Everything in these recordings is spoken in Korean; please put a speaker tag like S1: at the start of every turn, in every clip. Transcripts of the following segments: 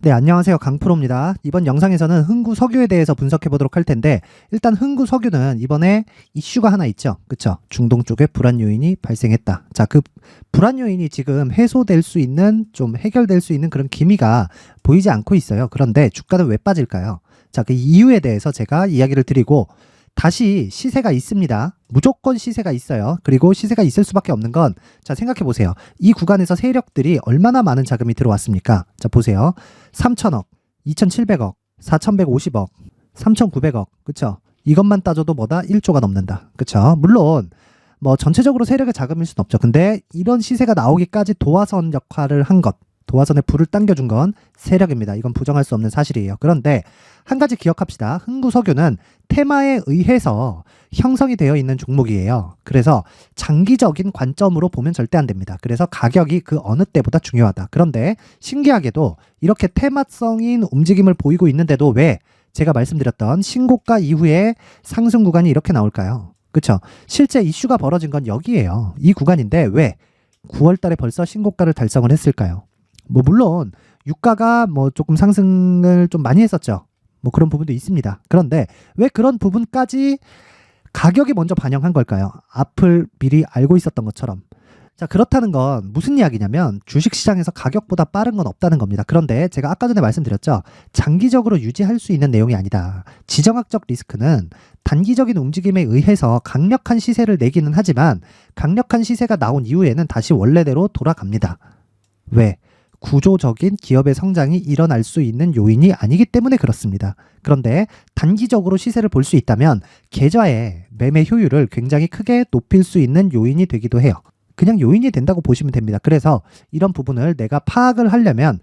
S1: 네, 안녕하세요. 강프로입니다. 이번 영상에서는 흥구 석유에 대해서 분석해 보도록 할 텐데, 일단 흥구 석유는 이번에 이슈가 하나 있죠. 그쵸? 중동 쪽에 불안 요인이 발생했다. 자, 그 불안 요인이 지금 해소될 수 있는, 좀 해결될 수 있는 그런 기미가 보이지 않고 있어요. 그런데 주가는 왜 빠질까요? 자, 그 이유에 대해서 제가 이야기를 드리고, 다시 시세가 있습니다. 무조건 시세가 있어요. 그리고 시세가 있을 수밖에 없는 건, 자, 생각해 보세요. 이 구간에서 세력들이 얼마나 많은 자금이 들어왔습니까? 자, 보세요. 3천억, 2,700억, 4,150억, 3,900억. 그쵸? 이것만 따져도 뭐다? 1조가 넘는다. 그쵸? 물론, 뭐, 전체적으로 세력의 자금일 수는 없죠. 근데 이런 시세가 나오기까지 도화선 역할을 한 것, 도화선에 불을 당겨준 건 세력입니다. 이건 부정할 수 없는 사실이에요. 그런데 한 가지 기억합시다. 흥구석유는 테마에 의해서 형성이 되어 있는 종목이에요. 그래서 장기적인 관점으로 보면 절대 안 됩니다. 그래서 가격이 그 어느 때보다 중요하다. 그런데 신기하게도 이렇게 테마성인 움직임을 보이고 있는데도 왜 제가 말씀드렸던 신고가 이후에 상승 구간이 이렇게 나올까요? 그쵸? 실제 이슈가 벌어진 건 여기에요. 이 구간인데 왜 9월 달에 벌써 신고가를 달성을 했을까요? 뭐 물론 유가가 뭐 조금 상승을 좀 많이 했었죠. 뭐 그런 부분도 있습니다. 그런데 왜 그런 부분까지 가격이 먼저 반영한 걸까요? 앞을 미리 알고 있었던 것처럼. 자, 그렇다는 건 무슨 이야기냐면 주식시장에서 가격보다 빠른 건 없다는 겁니다. 그런데 제가 아까 전에 말씀드렸죠. 장기적으로 유지할 수 있는 내용이 아니다. 지정학적 리스크는 단기적인 움직임에 의해서 강력한 시세를 내기는 하지만 강력한 시세가 나온 이후에는 다시 원래대로 돌아갑니다. 왜? 구조적인 기업의 성장이 일어날 수 있는 요인이 아니기 때문에 그렇습니다. 그런데 단기적으로 시세를 볼 수 있다면 계좌의 매매 효율을 굉장히 크게 높일 수 있는 요인이 되기도 해요. 그냥 요인이 된다고 보시면 됩니다. 그래서 이런 부분을 내가 파악을 하려면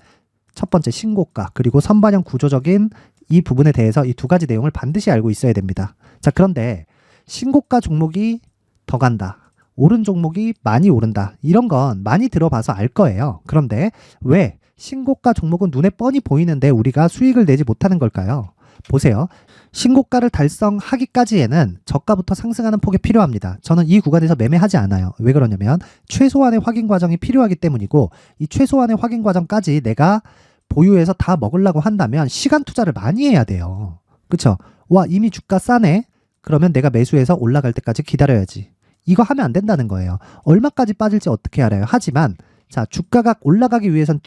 S1: 첫 번째 신고가 그리고 선반영 구조적인 이 부분에 대해서 이 두 가지 내용을 반드시 알고 있어야 됩니다. 자, 그런데 신고가 종목이 더 간다. 오른 종목이 많이 오른다. 이런 건 많이 들어봐서 알 거예요. 그런데 왜 신고가 종목은 눈에 뻔히 보이는데 우리가 수익을 내지 못하는 걸까요? 보세요. 신고가를 달성하기까지에는 저가부터 상승하는 폭이 필요합니다. 저는 이 구간에서 매매하지 않아요. 왜 그러냐면 최소한의 확인 과정이 필요하기 때문이고 이 최소한의 확인 과정까지 내가 보유해서 다 먹으려고 한다면 시간 투자를 많이 해야 돼요. 그쵸? 와, 이미 주가 싸네? 그러면 내가 매수해서 올라갈 때까지 기다려야지. 이거 하면 안 된다는 거예요. 얼마까지 빠질지 어떻게 알아요? 하지만 자, 주가가 올라가기 위해선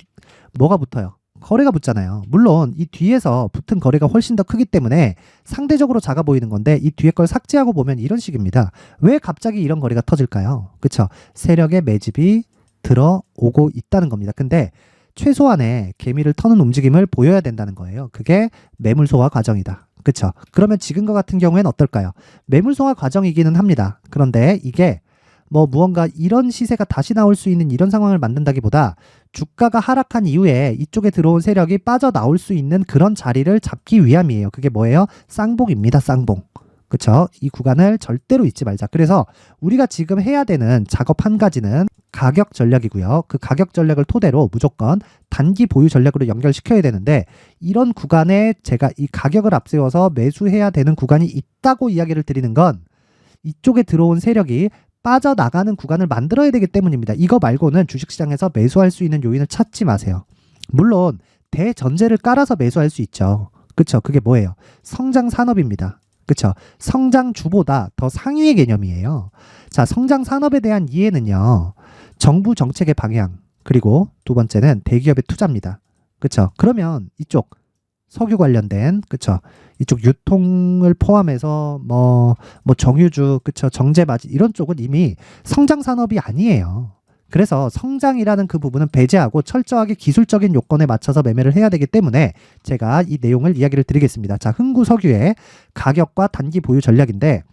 S1: 뭐가 붙어요? 거래가 붙잖아요. 물론 이 뒤에서 붙은 거래가 훨씬 더 크기 때문에 상대적으로 작아 보이는 건데 이 뒤에 걸 삭제하고 보면 이런 식입니다. 왜 갑자기 이런 거래가 터질까요? 그쵸? 세력의 매집이 들어오고 있다는 겁니다. 근데 최소한의 개미를 터는 움직임을 보여야 된다는 거예요. 그게 매물 소화 과정이다. 그쵸? 그러면 지금과 같은 경우에는 어떨까요? 매물 소화 과정이기는 합니다. 그런데 이게 뭐 무언가 이런 시세가 다시 나올 수 있는 이런 상황을 만든다기보다 주가가 하락한 이후에 이쪽에 들어온 세력이 빠져나올 수 있는 그런 자리를 잡기 위함이에요. 그게 뭐예요? 쌍봉입니다. 쌍봉. 그쵸? 이 구간을 절대로 잊지 말자. 그래서 우리가 지금 해야 되는 작업 한 가지는 가격 전략이고요. 그 가격 전략을 토대로 무조건 단기 보유 전략으로 연결시켜야 되는데 이런 구간에 제가 이 가격을 앞세워서 매수해야 되는 구간이 있다고 이야기를 드리는 건 이쪽에 들어온 세력이 빠져나가는 구간을 만들어야 되기 때문입니다. 이거 말고는 주식시장에서 매수할 수 있는 요인을 찾지 마세요. 물론 대전제를 깔아서 매수할 수 있죠. 그쵸? 그게 뭐예요? 성장 산업입니다. 그쵸? 성장주보다 더 상위의 개념이에요. 자, 성장 산업에 대한 이해는요. 정부 정책의 방향, 그리고 두 번째는 대기업의 투자입니다. 그쵸? 그러면 이쪽 석유 관련된, 그쵸? 이쪽 유통을 포함해서 뭐 정유주, 그쵸? 정제마지 이런 쪽은 이미 성장 산업이 아니에요. 그래서 성장이라는 그 부분은 배제하고 철저하게 기술적인 요건에 맞춰서 매매를 해야 되기 때문에 제가 이 내용을 이야기를 드리겠습니다. 자, 흥구석유의 가격과 단기 보유 전략인데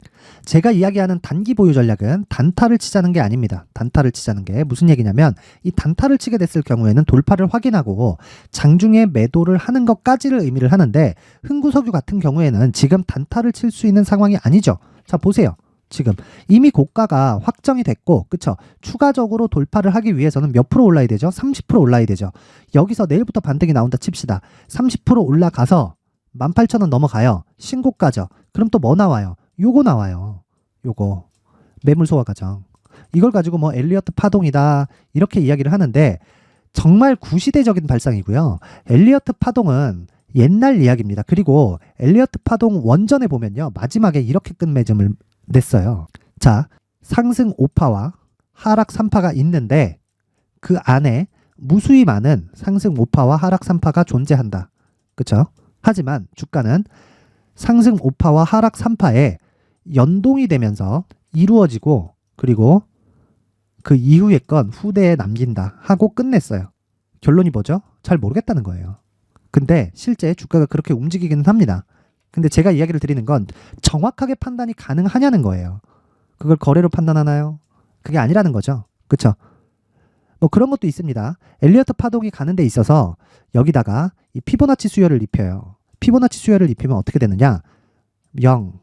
S1: 제가 이야기하는 단기 보유 전략은 단타를 치자는 게 아닙니다. 단타를 치자는 게 무슨 얘기냐면 이 단타를 치게 됐을 경우에는 돌파를 확인하고 장중에 매도를 하는 것까지를 의미를 하는데 흥구석유 같은 경우에는 지금 단타를 칠 수 있는 상황이 아니죠. 자, 보세요. 지금 이미 고가가 확정이 됐고, 그쵸? 추가적으로 돌파를 하기 위해서는 몇 프로 올라야 되죠? 30% 올라야 되죠. 여기서 내일부터 반등이 나온다 칩시다. 30% 올라가서 18,000원 넘어가요. 신고가죠. 그럼 또 뭐 나와요? 요거 나와요. 요거 매물 소화 과정. 이걸 가지고 뭐 엘리어트 파동이다 이렇게 이야기를 하는데 정말 구시대적인 발상이고요. 엘리어트 파동은 옛날 이야기입니다. 그리고 엘리어트 파동 원전에 보면요. 마지막에 이렇게 끝맺음을 냈어요. 자, 상승 5파와 하락 3파가 있는데 그 안에 무수히 많은 상승 5파와 하락 3파가 존재한다. 그렇죠? 하지만 주가는 상승 5파와 하락 3파에 연동이 되면서 이루어지고 그리고 그 이후의 건 후대에 남긴다 하고 끝냈어요. 결론이 뭐죠? 잘 모르겠다는 거예요. 근데 실제 주가가 그렇게 움직이기는 합니다. 근데 제가 이야기를 드리는 건 정확하게 판단이 가능하냐는 거예요. 그걸 거래로 판단하나요? 그게 아니라는 거죠. 그렇죠? 뭐 그런 것도 있습니다. 엘리어트 파동이 가는 데 있어서 여기다가 이 피보나치 수열을 입혀요. 피보나치 수열을 입히면 어떻게 되느냐? 0,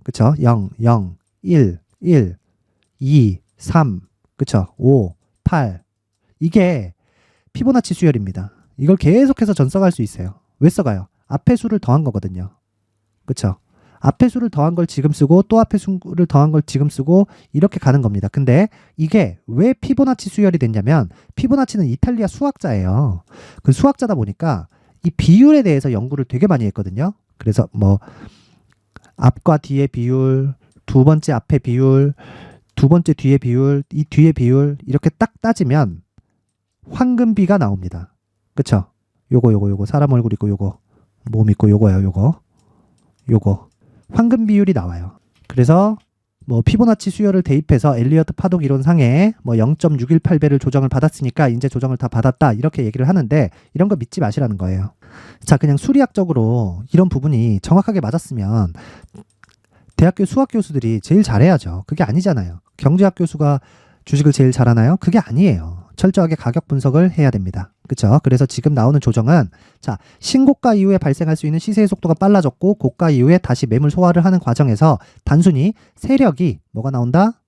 S1: 그쵸? 0, 0, 1, 1, 2, 3, 그쵸? 5, 8. 이게 피보나치 수열입니다. 이걸 계속해서 전써갈 수 있어요. 왜 써가요? 앞에 수를 더한 거거든요. 그쵸? 앞에 수를 더한 걸 지금 쓰고 또 앞에 수를 더한 걸 지금 쓰고 이렇게 가는 겁니다. 근데 이게 왜 피보나치 수열이 됐냐면 피보나치는 이탈리아 수학자예요. 그 수학자다 보니까 이 비율에 대해서 연구를 되게 많이 했거든요. 그래서 뭐 앞과 뒤의 비율, 두 번째 앞의 비율, 두 번째 뒤의 비율, 이 뒤의 비율 이렇게 딱 따지면 황금비가 나옵니다. 그쵸? 요거 사람 얼굴 있고 요거 몸 있고 요거예요. 요거 황금 비율이 나와요. 그래서 뭐 피보나치 수열을 대입해서 엘리어트 파동 이론상에 뭐 0.618배를 조정을 받았으니까 이제 조정을 다 받았다 이렇게 얘기를 하는데 이런 거 믿지 마시라는 거예요. 자, 그냥 수리학적으로 이런 부분이 정확하게 맞았으면 대학교 수학 교수들이 제일 잘해야죠. 그게 아니잖아요. 경제학 교수가 주식을 제일 잘하나요? 그게 아니에요. 철저하게 가격 분석을 해야 됩니다. 그렇죠? 그래서 지금 나오는 조정은 자, 신고가 이후에 발생할 수 있는 시세의 속도가 빨라졌고 고가 이후에 다시 매물 소화를 하는 과정에서 단순히 세력이 뭐가 나온다?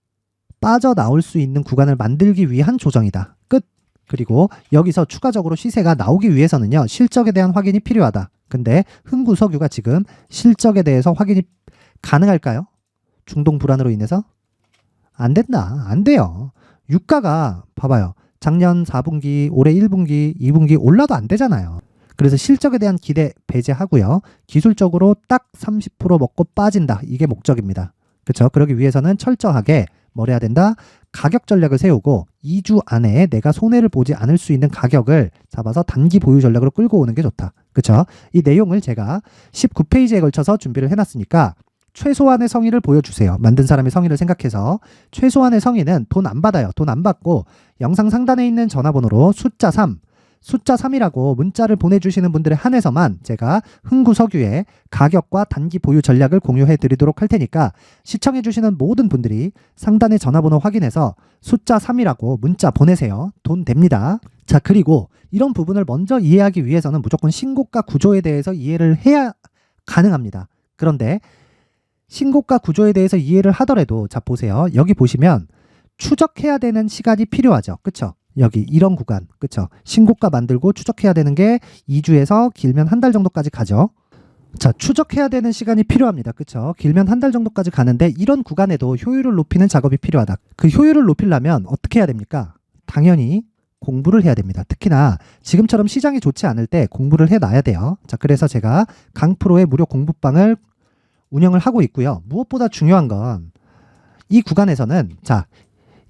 S1: 빠져나올 수 있는 구간을 만들기 위한 조정이다. 끝. 그리고 여기서 추가적으로 시세가 나오기 위해서는요. 실적에 대한 확인이 필요하다. 근데 흥구석유가 지금 실적에 대해서 확인이 가능할까요? 중동 불안으로 인해서? 안 된다. 안 돼요. 유가가 봐봐요. 작년 4분기, 올해 1분기, 2분기 올라도 안 되잖아요. 그래서 실적에 대한 기대 배제하고요. 기술적으로 딱 30% 먹고 빠진다. 이게 목적입니다. 그렇죠? 그러기 위해서는 철저하게 뭘 해야 된다? 가격 전략을 세우고 2주 안에 내가 손해를 보지 않을 수 있는 가격을 잡아서 단기 보유 전략으로 끌고 오는 게 좋다. 그렇죠? 이 내용을 제가 19페이지에 걸쳐서 준비를 해놨으니까 최소한의 성의를 보여주세요. 만든 사람의 성의를 생각해서 최소한의 성의는 돈 안 받아요. 돈 안 받고 영상 상단에 있는 전화번호로 숫자 3이라고 문자를 보내주시는 분들에 한해서만 제가 흥구석유의 가격과 단기 보유 전략을 공유해 드리도록 할 테니까 시청해 주시는 모든 분들이 상단의 전화번호 확인해서 숫자 3이라고 문자 보내세요. 돈 됩니다. 자, 그리고 이런 부분을 먼저 이해하기 위해서는 무조건 신고가 구조에 대해서 이해를 해야 가능합니다. 그런데 신고가 구조에 대해서 이해를 하더라도 자 보세요. 여기 보시면 추적해야 되는 시간이 필요하죠. 그쵸? 여기 이런 구간. 그쵸? 신고가 만들고 추적해야 되는 게 2주에서 길면 한 달 정도까지 가죠. 자, 추적해야 되는 시간이 필요합니다. 그쵸? 길면 한 달 정도까지 가는데 이런 구간에도 효율을 높이는 작업이 필요하다. 그 효율을 높이려면 어떻게 해야 됩니까? 당연히 공부를 해야 됩니다. 특히나 지금처럼 시장이 좋지 않을 때 공부를 해놔야 돼요. 자, 그래서 제가 강프로의 무료 공부방을 운영을 하고 있고요. 무엇보다 중요한 건 이 구간에서는 자,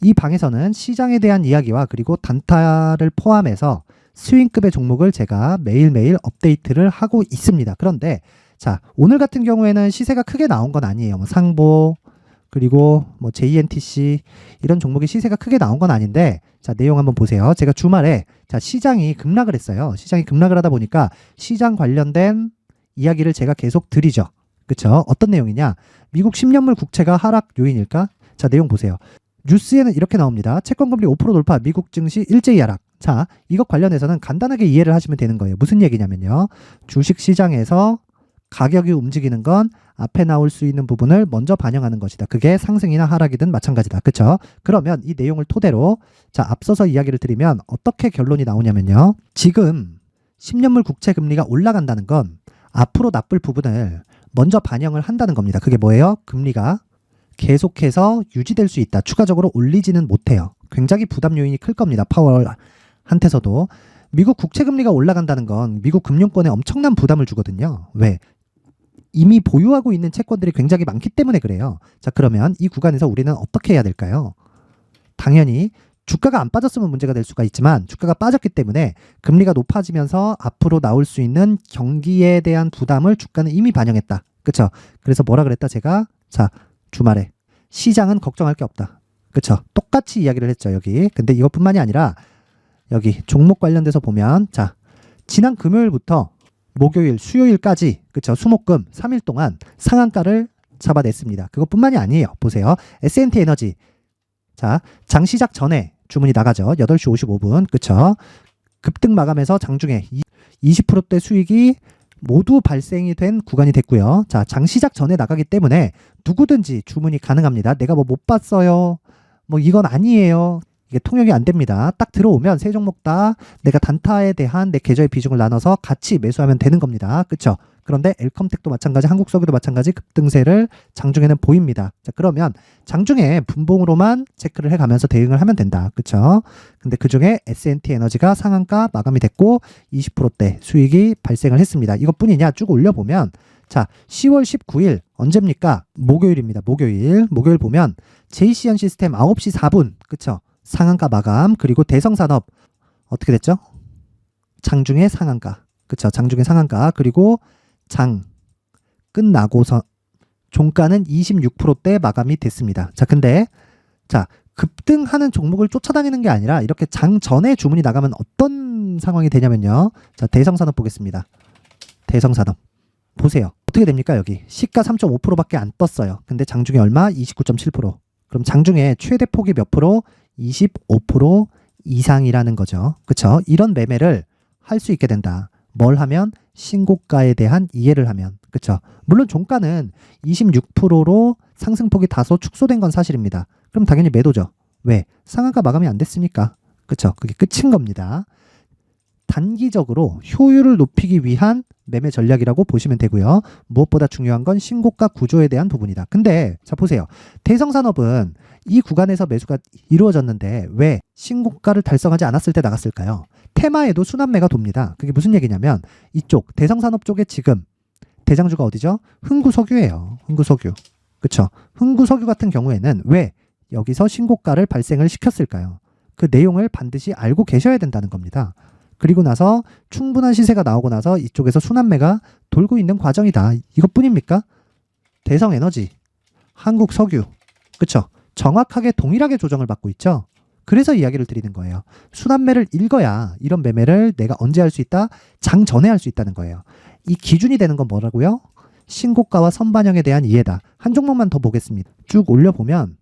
S1: 이 방에서는 시장에 대한 이야기와 그리고 단타를 포함해서 스윙급의 종목을 제가 매일매일 업데이트를 하고 있습니다. 그런데 자, 오늘 같은 경우에는 시세가 크게 나온 건 아니에요. 뭐 상보 그리고 뭐 JNTC 이런 종목이 시세가 크게 나온 건 아닌데 자, 내용 한번 보세요. 제가 주말에 자, 시장이 급락을 했어요. 시장이 급락을 하다 보니까 시장 관련된 이야기를 제가 계속 드리죠. 그쵸? 어떤 내용이냐? 미국 10년물 국채가 하락 요인일까? 자, 내용 보세요. 뉴스에는 이렇게 나옵니다. 채권금리 5% 돌파, 미국 증시 일제히 하락. 자, 이것 관련해서는 간단하게 이해를 하시면 되는 거예요. 무슨 얘기냐면요. 주식시장에서 가격이 움직이는 건 앞에 나올 수 있는 부분을 먼저 반영하는 것이다. 그게 상승이나 하락이든 마찬가지다. 그쵸? 그러면 이 내용을 토대로 자, 앞서서 이야기를 드리면 어떻게 결론이 나오냐면요. 지금 10년물 국채 금리가 올라간다는 건 앞으로 나쁠 부분을 먼저 반영을 한다는 겁니다. 그게 뭐예요? 금리가 계속해서 유지될 수 있다. 추가적으로 올리지는 못해요. 굉장히 부담 요인이 클 겁니다. 파월 한테서도 미국 국채 금리가 올라간다는 건 미국 금융권에 엄청난 부담을 주거든요. 왜? 이미 보유하고 있는 채권들이 굉장히 많기 때문에 그래요. 자, 그러면 이 구간에서 우리는 어떻게 해야 될까요? 당연히 주가가 안 빠졌으면 문제가 될 수가 있지만 주가가 빠졌기 때문에 금리가 높아지면서 앞으로 나올 수 있는 경기에 대한 부담을 주가는 이미 반영했다. 그쵸? 그래서 뭐라 그랬다 제가? 자, 주말에 시장은 걱정할 게 없다. 그쵸? 똑같이 이야기를 했죠 여기. 근데 이것뿐만이 아니라 여기 종목 관련돼서 보면 자, 지난 금요일부터 목요일, 수요일까지 그쵸? 수목금 3일 동안 상한가를 잡아냈습니다. 그것뿐만이 아니에요. 보세요. S&T 에너지 자, 장 시작 전에 주문이 나가죠. 8시 55분. 그쵸? 급등 마감해서 장중에 20%대 수익이 모두 발생이 된 구간이 됐고요. 자, 장 시작 전에 나가기 때문에 누구든지 주문이 가능합니다. 내가 뭐 못 봤어요. 뭐 이건 아니에요. 이게 통역이 안 됩니다. 딱 들어오면 세 종목 다 내가 단타에 대한 내 계좌의 비중을 나눠서 같이 매수하면 되는 겁니다. 그쵸? 그런데 엘컴텍도 마찬가지, 한국석유도 마찬가지 급등세를 장중에는 보입니다. 자, 그러면 장중에 분봉으로만 체크를 해가면서 대응을 하면 된다. 그쵸? 근데 그 중에 S&T 에너지가 상한가 마감이 됐고 20%대 수익이 발생을 했습니다. 이것뿐이냐? 쭉 올려보면 자, 10월 19일 언제입니까? 목요일입니다. 목요일 보면 JC현 시스템 9시 4분 그쵸? 상한가 마감 그리고 대성산업 어떻게 됐죠? 장중에 상한가 그쵸? 장중에 상한가 그리고 장 끝나고서 종가는 26%대 마감이 됐습니다. 자, 근데 자 급등하는 종목을 쫓아다니는 게 아니라 이렇게 장 전에 주문이 나가면 어떤 상황이 되냐면요. 자, 대성산업 보겠습니다. 대성산업 보세요. 어떻게 됩니까? 여기 시가 3.5%밖에 안 떴어요. 근데 장중에 얼마? 29.7%. 그럼 장중에 최대 폭이 몇 프로? 25% 이상이라는 거죠. 그쵸? 이런 매매를 할 수 있게 된다. 뭘 하면? 신고가에 대한 이해를 하면. 그쵸? 물론 종가는 26%로 상승폭이 다소 축소된 건 사실입니다. 그럼 당연히 매도죠. 왜? 상한가 마감이 안 됐으니까. 그쵸? 그게 끝인 겁니다. 단기적으로 효율을 높이기 위한 매매 전략이라고 보시면 되고요. 무엇보다 중요한 건 신고가 구조에 대한 부분이다. 근데 자 보세요. 대성산업은 이 구간에서 매수가 이루어졌는데 왜 신고가를 달성하지 않았을 때 나갔을까요? 테마에도 순환매가 돕니다. 그게 무슨 얘기냐면 이쪽 대성산업 쪽에 지금 대장주가 어디죠? 흥구석유예요. 흥구석유. 그쵸? 흥구석유 같은 경우에는 왜 여기서 신고가를 발생을 시켰을까요? 그 내용을 반드시 알고 계셔야 된다는 겁니다. 그리고 나서 충분한 시세가 나오고 나서 이쪽에서 순환매가 돌고 있는 과정이다. 이것뿐입니까? 대성에너지, 한국석유, 그쵸? 정확하게 동일하게 조정을 받고 있죠. 그래서 이야기를 드리는 거예요. 순환매를 읽어야 이런 매매를 내가 언제 할 수 있다? 장 전에 할 수 있다는 거예요. 이 기준이 되는 건 뭐라고요? 신고가와 선반영에 대한 이해다. 한 종목만 더 보겠습니다. 쭉 올려보면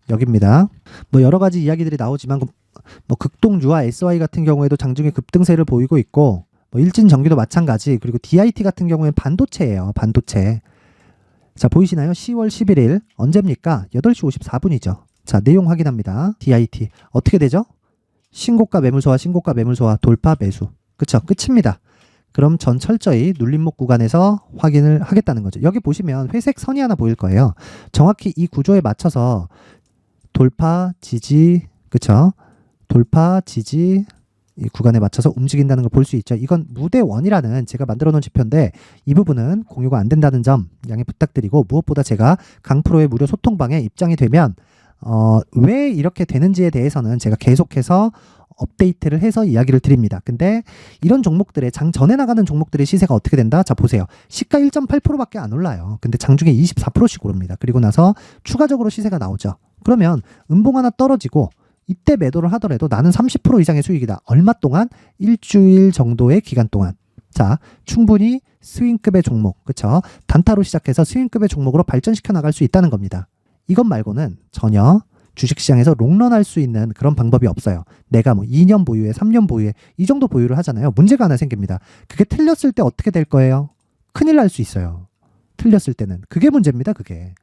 S1: 여기입니다. 뭐 여러 가지 이야기들이 나오지만 뭐 극동주와 SY 같은 경우에도 장중에 급등세를 보이고 있고 뭐 일진전기도 마찬가지 그리고 DIT 같은 경우에는 반도체예요. 반도체. 자 보이시나요? 10월 11일 언제입니까? 8시 54분이죠. 자 내용 확인합니다. DIT 어떻게 되죠? 신고가 매물소와 신고가 매물소와 돌파 매수. 그쵸? 끝입니다. 그럼 전 철저히 눌림목 구간에서 확인을 하겠다는 거죠. 여기 보시면 회색 선이 하나 보일 거예요. 정확히 이 구조에 맞춰서 돌파, 지지, 그쵸? 돌파, 지지, 이 구간에 맞춰서 움직인다는 걸 볼 수 있죠. 이건 무대원이라는 제가 만들어 놓은 지표인데 이 부분은 공유가 안 된다는 점 양해 부탁드리고 무엇보다 제가 강프로의 무료 소통방에 입장이 되면 왜 이렇게 되는지에 대해서는 제가 계속해서 업데이트를 해서 이야기를 드립니다. 근데 이런 종목들의 장 전에 나가는 종목들의 시세가 어떻게 된다? 자 보세요. 시가 1.8%밖에 안 올라요. 근데 장중에 24%씩 오릅니다. 그리고 나서 추가적으로 시세가 나오죠. 그러면 음봉 하나 떨어지고 이때 매도를 하더라도 나는 30% 이상의 수익이다. 얼마 동안? 일주일 정도의 기간 동안. 자, 충분히 스윙급의 종목, 그쵸? 단타로 시작해서 스윙급의 종목으로 발전시켜 나갈 수 있다는 겁니다. 이것 말고는 전혀 주식시장에서 롱런할 수 있는 그런 방법이 없어요. 내가 뭐 2년 보유에 3년 보유에 이 정도 보유를 하잖아요. 문제가 하나 생깁니다. 그게 틀렸을 때 어떻게 될 거예요? 큰일 날 수 있어요. 틀렸을 때는. 그게 문제입니다. 그게.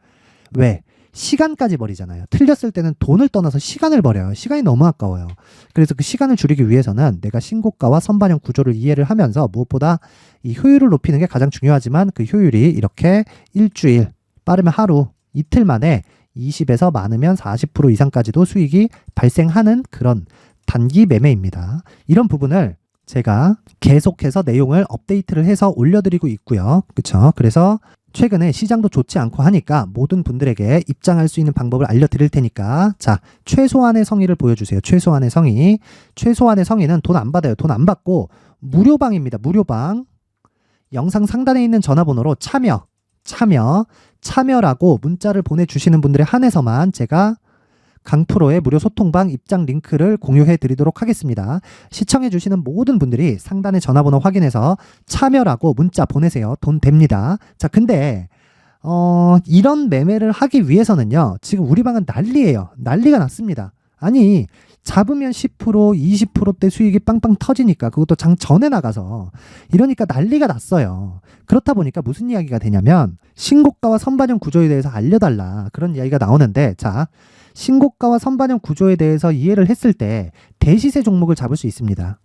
S1: 왜? 시간까지 버리잖아요. 틀렸을 때는 돈을 떠나서 시간을 버려요. 시간이 너무 아까워요. 그래서 그 시간을 줄이기 위해서는 내가 신고가와 선반영 구조를 이해를 하면서 무엇보다 이 효율을 높이는 게 가장 중요하지만 그 효율이 이렇게 일주일, 빠르면 하루, 이틀 만에 20에서 많으면 40% 이상까지도 수익이 발생하는 그런 단기 매매입니다. 이런 부분을 제가 계속해서 내용을 업데이트를 해서 올려드리고 있고요. 그쵸? 그래서 최근에 시장도 좋지 않고 하니까 모든 분들에게 입장할 수 있는 방법을 알려드릴 테니까 자, 최소한의 성의를 보여주세요. 최소한의 성의. 최소한의 성의는 돈 안 받아요. 돈 안 받고 무료방입니다. 무료방. 영상 상단에 있는 전화번호로 참여라고 문자를 보내주시는 분들에 한해서만 제가 강프로의 무료 소통방 입장 링크를 공유해 드리도록 하겠습니다. 시청해 주시는 모든 분들이 상단의 전화번호 확인해서 참여라고 문자 보내세요. 돈 됩니다. 자, 근데 이런 매매를 하기 위해서는요. 지금 우리 방은 난리예요. 난리가 났습니다. 아니, 잡으면 10%, 20%대 수익이 빵빵 터지니까 그것도 장 전에 나가서 이러니까 난리가 났어요. 그렇다 보니까 무슨 이야기가 되냐면 신고가와 선반영 구조에 대해서 알려달라 그런 이야기가 나오는데 자, 신고가와 선반영 구조에 대해서 이해를 했을 때 대시세 종목을 잡을 수 있습니다.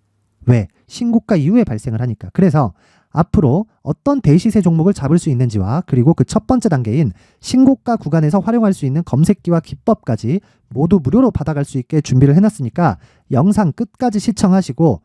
S1: 왜? 신고가 이후에 발생을 하니까. 그래서 앞으로 어떤 대시세 종목을 잡을 수 있는지와 그리고 그 첫 번째 단계인 신고가 구간에서 활용할 수 있는 검색기와 기법까지 모두 무료로 받아갈 수 있게 준비를 해놨으니까 영상 끝까지 시청하시고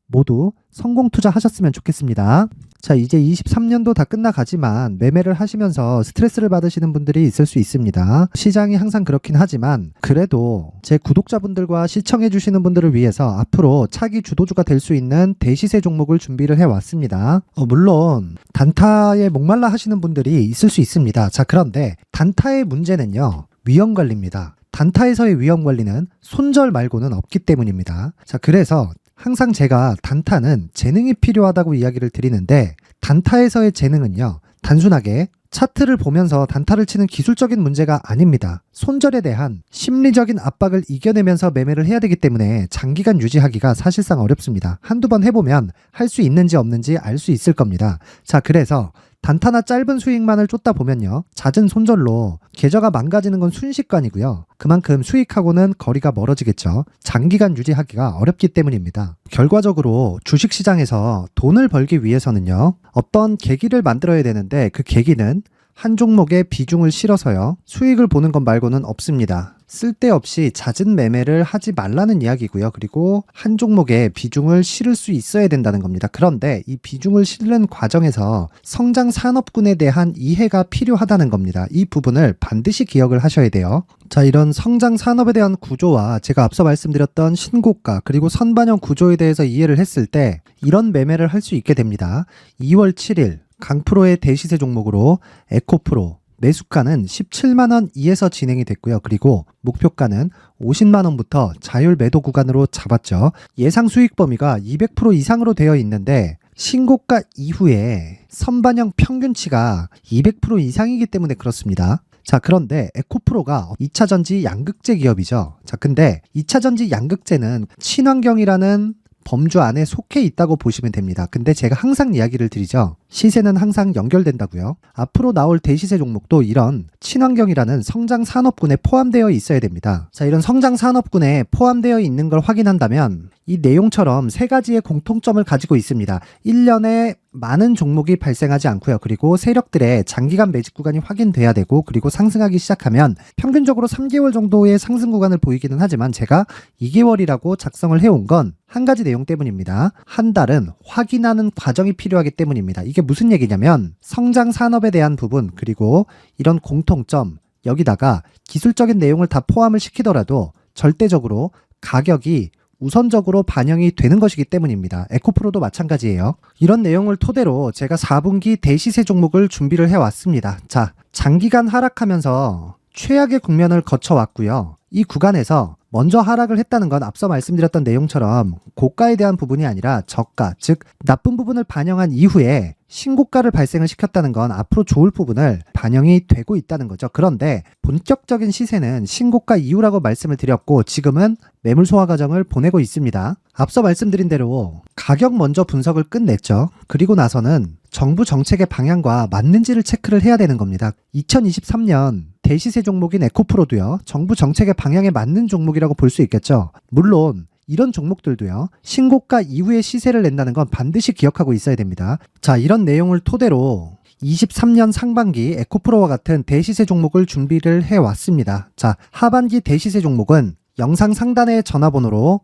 S1: 모두 성공 투자하셨으면 좋겠습니다. 자, 이제 23년도 다 끝나가지만 매매를 하시면서 스트레스를 받으시는 분들이 있을 수 있습니다. 시장이 항상 그렇긴 하지만 그래도 제 구독자분들과 시청해 주시는 분들을 위해서 앞으로 차기 주도주가 될 수 있는 대시세 종목을 준비를 해왔습니다. 물론 단타에 목말라 하시는 분들이 있을 수 있습니다. 자, 그런데 단타의 문제는요, 위험관리입니다. 단타에서의 위험관리는 손절 말고는 없기 때문입니다. 자, 그래서 항상 제가 단타는 재능이 필요하다고 이야기를 드리는데 단타에서의 재능은요, 단순하게 차트를 보면서 단타를 치는 기술적인 문제가 아닙니다. 손절에 대한 심리적인 압박을 이겨내면서 매매를 해야 되기 때문에 장기간 유지하기가 사실상 어렵습니다. 한두 번 해보면 할 수 있는지 없는지 알 수 있을 겁니다. 자, 그래서 단타나 짧은 수익만을 쫓다 보면요, 잦은 손절로 계좌가 망가지는 건 순식간이고요. 그만큼 수익하고는 거리가 멀어지겠죠. 장기간 유지하기가 어렵기 때문입니다. 결과적으로 주식시장에서 돈을 벌기 위해서는요, 어떤 계기를 만들어야 되는데 그 계기는 한 종목에 비중을 실어서요, 수익을 보는 것 말고는 없습니다. 쓸데없이 잦은 매매를 하지 말라는 이야기고요. 그리고 한 종목에 비중을 실을 수 있어야 된다는 겁니다. 그런데 이 비중을 실는 과정에서 성장 산업군에 대한 이해가 필요하다는 겁니다. 이 부분을 반드시 기억을 하셔야 돼요. 자, 이런 성장 산업에 대한 구조와 제가 앞서 말씀드렸던 신고가 그리고 선반영 구조에 대해서 이해를 했을 때 이런 매매를 할 수 있게 됩니다. 2월 7일 강프로의 대시세 종목으로 에코프로 매수가는 17만원 이에서 진행이 됐고요. 그리고 목표가는 50만원부터 자율 매도 구간으로 잡았죠. 예상 수익 범위가 200% 이상으로 되어 있는데 신고가 이후에 선반영 평균치가 200% 이상이기 때문에 그렇습니다. 자, 그런데 에코프로가 2차전지 양극재 기업이죠. 자, 근데 2차전지 양극재는 친환경이라는 범주 안에 속해 있다고 보시면 됩니다. 근데 제가 항상 이야기를 드리죠. 시세는 항상 연결된다고요. 앞으로 나올 대시세 종목도 이런 친환경이라는 성장 산업군에 포함되어 있어야 됩니다. 자, 이런 성장 산업군에 포함되어 있는 걸 확인한다면 이 내용처럼 세 가지의 공통점을 가지고 있습니다. 1년에 많은 종목이 발생하지 않고요. 그리고 세력들의 장기간 매집 구간이 확인돼야 되고, 그리고 상승하기 시작하면 평균적으로 3개월 정도의 상승 구간을 보이기는 하지만 제가 2개월이라고 작성을 해온 건 한 가지 내용 때문입니다. 한 달은 확인하는 과정이 필요하기 때문입니다. 이게 무슨 얘기냐면 성장 산업에 대한 부분 그리고 이런 공통점, 여기다가 기술적인 내용을 다 포함을 시키더라도 절대적으로 가격이 우선적으로 반영이 되는 것이기 때문입니다. 에코프로도 마찬가지예요. 이런 내용을 토대로 제가 4분기 대시세 종목을 준비를 해왔습니다. 자, 장기간 하락하면서 최악의 국면을 거쳐왔고요. 이 구간에서 먼저 하락을 했다는 건 앞서 말씀드렸던 내용처럼 고가에 대한 부분이 아니라 저가, 즉 나쁜 부분을 반영한 이후에 신고가를 발생을 시켰다는 건 앞으로 좋을 부분을 반영이 되고 있다는 거죠. 그런데 본격적인 시세는 신고가 이후라고 말씀을 드렸고 지금은 매물 소화 과정을 보내고 있습니다. 앞서 말씀드린 대로 가격 먼저 분석을 끝냈죠. 그리고 나서는 정부 정책의 방향과 맞는지를 체크를 해야 되는 겁니다. 2023년 대시세 종목인 에코프로도요, 정부 정책의 방향에 맞는 종목이라고 볼 수 있겠죠. 물론 이런 종목들도요, 신고가 이후에 시세를 낸다는 건 반드시 기억하고 있어야 됩니다. 자, 이런 내용을 토대로 23년 상반기 에코프로와 같은 대시세 종목을 준비를 해왔습니다. 자, 하반기 대시세 종목은 영상 상단의 전화번호로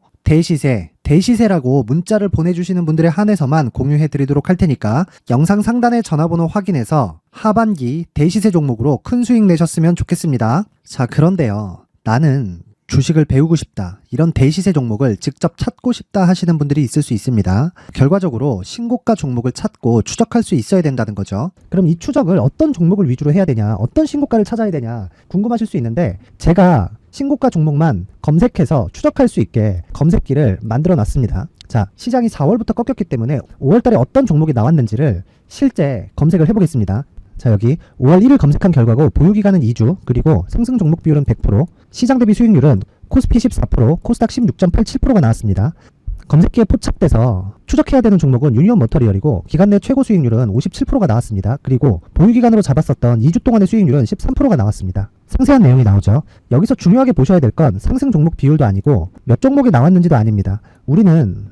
S1: 대시세라고 문자를 보내주시는 분들에 한해서만 공유해드리도록 할 테니까 영상 상단의 전화번호 확인해서 하반기 대시세 종목으로 큰 수익 내셨으면 좋겠습니다. 자, 그런데요. 나는 주식을 배우고 싶다. 이런 대시세 종목을 직접 찾고 싶다 하시는 분들이 있을 수 있습니다. 결과적으로 신고가 종목을 찾고 추적할 수 있어야 된다는 거죠. 그럼 이 추적을 어떤 종목을 위주로 해야 되냐, 어떤 신고가를 찾아야 되냐 궁금하실 수 있는데 제가 신고가 종목만 검색해서 추적할 수 있게 검색기를 만들어 놨습니다. 자, 시장이 4월부터 꺾였기 때문에 5월달에 어떤 종목이 나왔는지를 실제 검색을 해보겠습니다. 자, 여기 5월 1일 검색한 결과고 보유기간은 2주, 그리고 상승 종목 비율은 100%, 시장 대비 수익률은 코스피 14%, 코스닥 16.87%가 나왔습니다. 검색기에 포착돼서 추적해야 되는 종목은 유니온 머터리얼이고 기간 내 최고 수익률은 57%가 나왔습니다. 그리고 보유기간으로 잡았었던 2주 동안의 수익률은 13%가 나왔습니다. 상세한 내용이 나오죠. 여기서 중요하게 보셔야 될 건 상승 종목 비율도 아니고 몇 종목이 나왔는지도 아닙니다. 우리는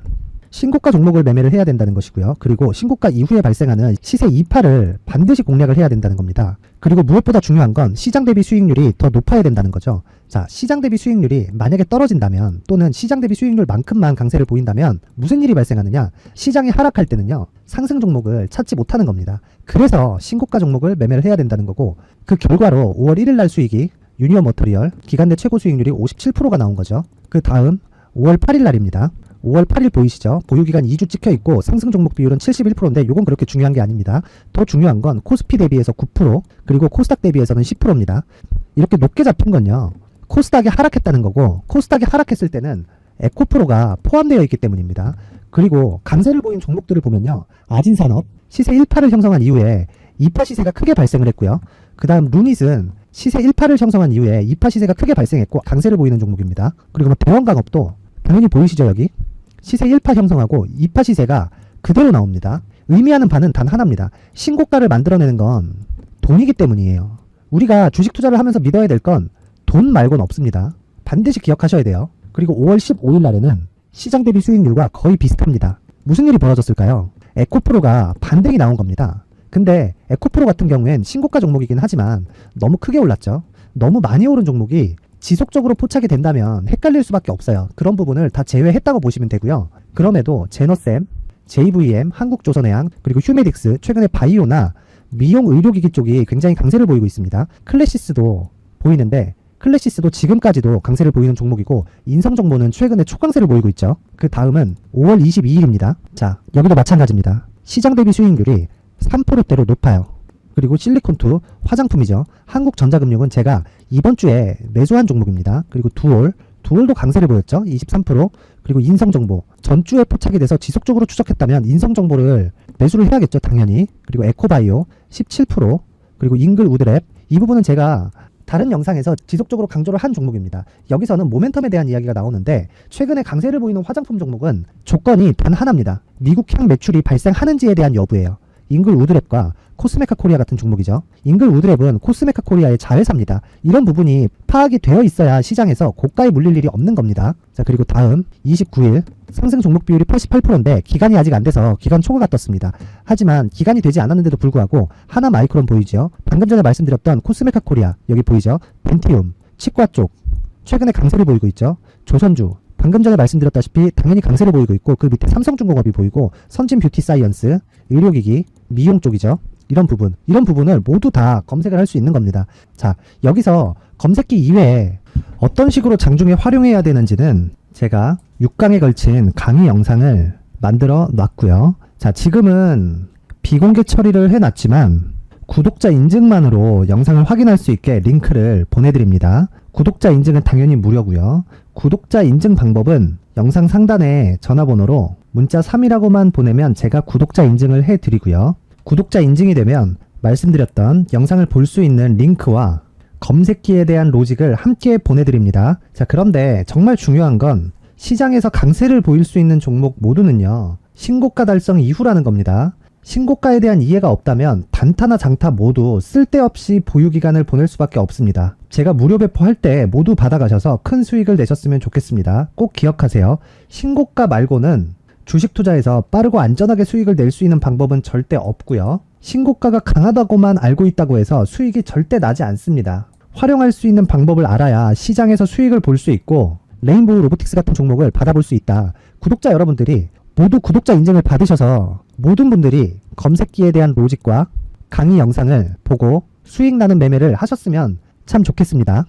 S1: 신고가 종목을 매매를 해야 된다는 것이고요. 그리고 신고가 이후에 발생하는 시세 이파를 반드시 공략을 해야 된다는 겁니다. 그리고 무엇보다 중요한 건 시장 대비 수익률이 더 높아야 된다는 거죠. 자, 시장 대비 수익률이 만약에 떨어진다면 또는 시장 대비 수익률만큼만 강세를 보인다면 무슨 일이 발생하느냐? 시장이 하락할 때는요. 상승 종목을 찾지 못하는 겁니다. 그래서 신고가 종목을 매매를 해야 된다는 거고 그 결과로 5월 1일 날 수익이 유니온 머터리얼 기간 내 최고 수익률이 57%가 나온 거죠. 그 다음 5월 8일 날입니다. 5월 8일 보이시죠? 보유기간 2주 찍혀있고 상승 종목 비율은 71%인데 이건 그렇게 중요한 게 아닙니다. 더 중요한 건 코스피 대비해서 9%, 그리고 코스닥 대비해서는 10%입니다. 이렇게 높게 잡힌 건요. 코스닥이 하락했다는 거고 코스닥이 하락했을 때는 에코프로가 포함되어 있기 때문입니다. 그리고 강세를 보인 종목들을 보면요. 아진산업, 시세 1파를 형성한 이후에 2파 시세가 크게 발생을 했고요. 그 다음 루닛은 시세 1파를 형성한 이후에 2파 시세가 크게 발생했고 강세를 보이는 종목입니다. 그리고 뭐 대원강업도 당연히 보이시죠 여기? 시세 1파 형성하고 2파 시세가 그대로 나옵니다. 의미하는 바는 단 하나입니다. 신고가를 만들어내는 건 돈이기 때문이에요. 우리가 주식 투자를 하면서 믿어야 될 건 돈 말고는 없습니다. 반드시 기억하셔야 돼요. 그리고 5월 15일 날에는 시장 대비 수익률과 거의 비슷합니다. 무슨 일이 벌어졌을까요? 에코프로가 반등이 나온 겁니다. 근데 에코프로 같은 경우엔 신고가 종목이긴 하지만 너무 크게 올랐죠. 너무 많이 오른 종목이 지속적으로 포착이 된다면 헷갈릴 수밖에 없어요. 그런 부분을 다 제외했다고 보시면 되고요. 그럼에도 제너셈, JVM, 한국조선해양, 그리고 휴메딕스, 최근에 바이오나 미용 의료기기 쪽이 굉장히 강세를 보이고 있습니다. 클래시스도 보이는데 클래시스도 지금까지도 강세를 보이는 종목이고 인성정보는 최근에 초강세를 보이고 있죠. 그 다음은 5월 22일입니다. 자, 여기도 마찬가지입니다. 시장 대비 수익률이 3%대로 높아요. 그리고 실리콘2 화장품이죠. 한국전자금융은 제가 이번 주에 매수한 종목입니다. 그리고 두올도 강세를 보였죠. 23%. 그리고 인성정보 전주에 포착이 돼서 지속적으로 추적했다면 인성정보를 매수를 해야겠죠. 당연히. 그리고 에코바이오 17%. 그리고 잉글우드랩 이 부분은 제가 다른 영상에서 지속적으로 강조를 한 종목입니다. 여기서는 모멘텀에 대한 이야기가 나오는데 최근에 강세를 보이는 화장품 종목은 조건이 단 하나입니다. 미국향 매출이 발생하는지에 대한 여부예요. 잉글우드랩과 코스메카 코리아 같은 종목이죠. 잉글우드랩은 코스메카 코리아의 자회사입니다. 이런 부분이 파악이 되어 있어야 시장에서 고가에 물릴 일이 없는 겁니다. 자, 그리고 다음 29일 상승 종목 비율이 88%인데 기간이 아직 안 돼서 기간 초과가 떴습니다. 하지만 기간이 되지 않았는데도 불구하고 하나 마이크론 보이죠. 방금 전에 말씀드렸던 코스메카 코리아 여기 보이죠. 벤티움, 치과 쪽 최근에 강세를 보이고 있죠. 조선주 방금 전에 말씀드렸다시피 당연히 강세를 보이고 있고 그 밑에 삼성중공업이 보이고 선진 뷰티 사이언스, 의료기기, 미용 쪽이죠. 이런 부분을 모두 다 검색을 할 수 있는 겁니다. 자, 여기서 검색기 이외에 어떤 식으로 장중에 활용해야 되는지는 제가 6강에 걸친 강의 영상을 만들어 놨고요. 자, 지금은 비공개 처리를 해놨지만 구독자 인증만으로 영상을 확인할 수 있게 링크를 보내드립니다. 구독자 인증은 당연히 무료고요. 구독자 인증 방법은 영상 상단에 전화번호로 문자 3이라고만 보내면 제가 구독자 인증을 해드리고요. 구독자 인증이 되면 말씀드렸던 영상을 볼 수 있는 링크와 검색기에 대한 로직을 함께 보내드립니다. 자, 그런데 정말 중요한 건 시장에서 강세를 보일 수 있는 종목 모두는요. 신고가 달성 이후라는 겁니다. 신고가에 대한 이해가 없다면 단타나 장타 모두 쓸데없이 보유기간을 보낼 수밖에 없습니다. 제가 무료 배포할 때 모두 받아가셔서 큰 수익을 내셨으면 좋겠습니다. 꼭 기억하세요. 신고가 말고는 주식 투자에서 빠르고 안전하게 수익을 낼 수 있는 방법은 절대 없고요. 신고가가 강하다고만 알고 있다고 해서 수익이 절대 나지 않습니다. 활용할 수 있는 방법을 알아야 시장에서 수익을 볼 수 있고 레인보우 로보틱스 같은 종목을 받아볼 수 있다. 구독자 여러분들이 모두 구독자 인증을 받으셔서 모든 분들이 검색기에 대한 로직과 강의 영상을 보고 수익 나는 매매를 하셨으면 참 좋겠습니다.